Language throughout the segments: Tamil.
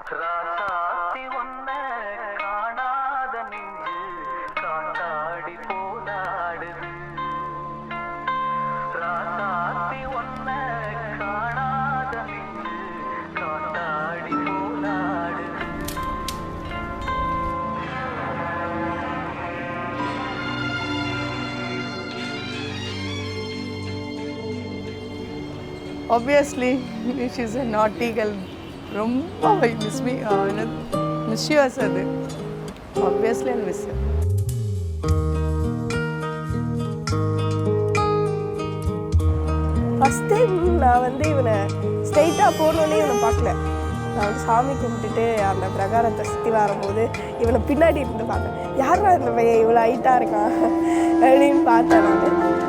ராசாத்தி ஒன்ன காணாத நெஞ்சு காத்தாடி போலாடுது. ராசாத்தி ஒன்ன காணாத நெஞ்சு காத்தாடி போலாடுது. Obviously, she's a naughty girl. ரொம்ப மிஸ் யூ as அது. Obviously, I'll miss her. First time நான் இவனை ஸ்ட்ரெயிட்டாக போனோன்னே இவனை பார்க்கல. நான் சாமி கும்பிட்டுட்டு அந்த பிரகாரத்தை சுற்றி வரும்போது இவனை பின்னாடி இருந்து பார்த்தேன். யாரா இந்த பையன் இவ்வளோ ஹைட்டாக இருக்கான் அப்படின்னு பார்த்தேன் நான்.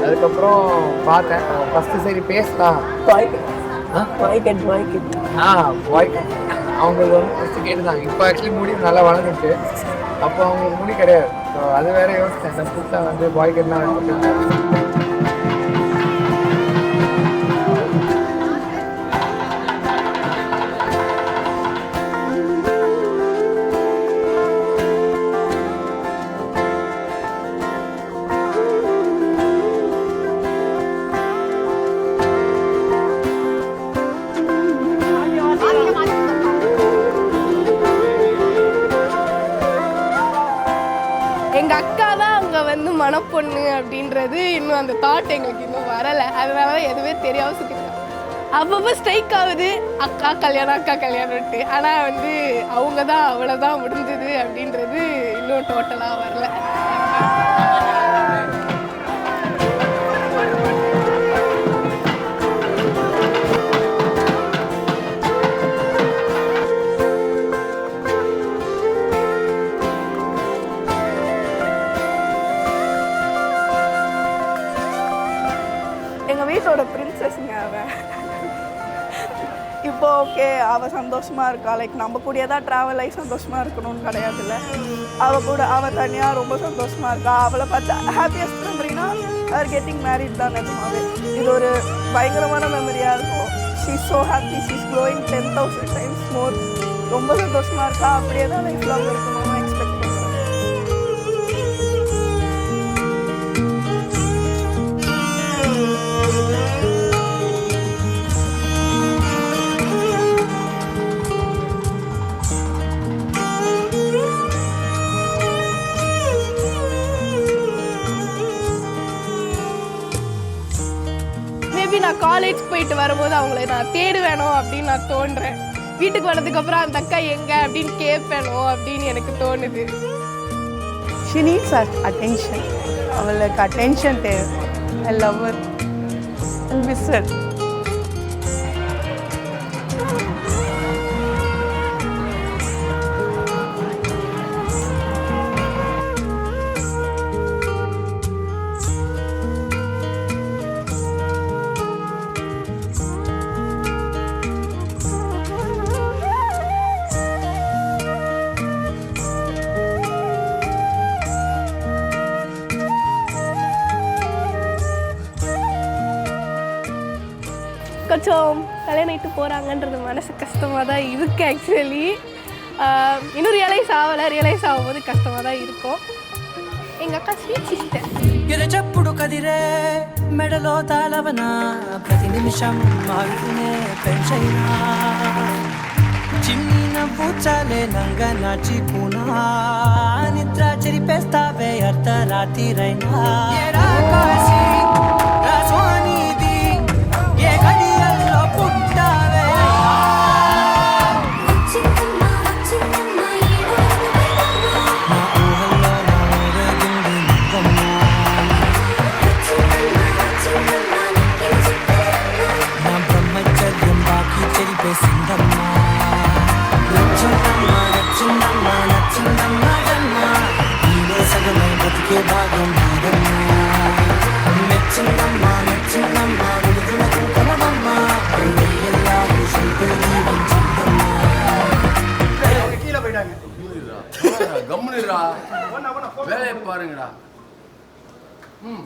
அதுக்கப்புறம் பார்த்தேன் ஃபஸ்ட்டு சரி பேசலாம் அவங்களுக்கு ஃபஸ்ட்டு கேட்டுதாங்க. இப்போ ஆக்சுவலி முடி நல்லா வளர்ந்துட்டு, அப்போ அவங்களுக்கு முடி கிடையாது. ஸோ அது வேற யோசித்தேன். புதுசாக பாய் கட்லாம் எங்கள் அக்கா தான் அங்கே மணப்பொண்ணு அப்படின்றது இன்னும் அந்த தாட் எங்களுக்கு இன்னும் வரலை. அதனால தான் எதுவுமே தெரியாமல் சுற்றிருக்கேன். அப்பப்போ ஸ்ட்ரைக் ஆகுது அக்கா கல்யாணம்ட்டு. ஆனால் அவங்க தான் அவ்வளோதான் முடிஞ்சுது அப்படின்றது இன்னும் டோட்டலாக வரல. எங்கள் வீட்டோட பிரின்சஸ்ங்க அவன். இப்போ ஓகே அவள் சந்தோஷமாக இருக்கா. நம்ம கூடயே தான் ட்ராவல் ஆகி சந்தோஷமாக இருக்கணும்னு கிடையாதுல்ல. அவள் தனியாக ரொம்ப சந்தோஷமாக இருக்கா. அவளை பார்த்து ஹாப்பியஸ்ட் மெமரினா அவர் கெட்டிங் மேரிட் தான். நிஜமாவே இது ஒரு பயங்கரமான மெமரியாக இருக்கும். She is so happy. She is glowing 10,000 times மோர். ரொம்ப சந்தோஷமாக இருக்கா. அப்படியே தான் லைஃப் லாங் இருக்கணும்னு எக்ஸ்பெக்ட் பண்ணுறேன். நான் காலேஜ் போயிட்டு வரும்போது அவங்கள நான் தேடுவேனோ அப்படின்னு நான் தோன்றேன். வீட்டுக்கு வந்ததுக்கப்புறம் அந்த அக்கா எங்கே அப்படின்னு கேட்பேனோ அப்படின்னு எனக்கு தோணுது. She needs attention. அவளுக்கு attention தேவை. I love her. I'll miss her. கொஞ்சம் கல்யாணம் ஆகிட்டு போகிறாங்கன்றது மனசு கஷ்டமாக தான் இருக்குது. ஆக்சுவலி இன்னும் ரியலைஸ் ஆகும்போது கஷ்டமாக தான் இருக்கும். எங்கள் அக்கா ஸ்வீட் சிஸ்டர் ఎరచప్పుడు కదిరే మెడలో తాళవన ప్రతి నిమిషం మారుతూనే పెంచైనా చిన్ని నవ్వు చాలే నంగ నాచిపోనా నిద్ర చెరిపేస్తావే అర్ధరాత్రిరైనా రాస్వానిది ఏ గడియల్లో పుట్టావే கம்முனுடா வேலையை பாருங்கடா ம்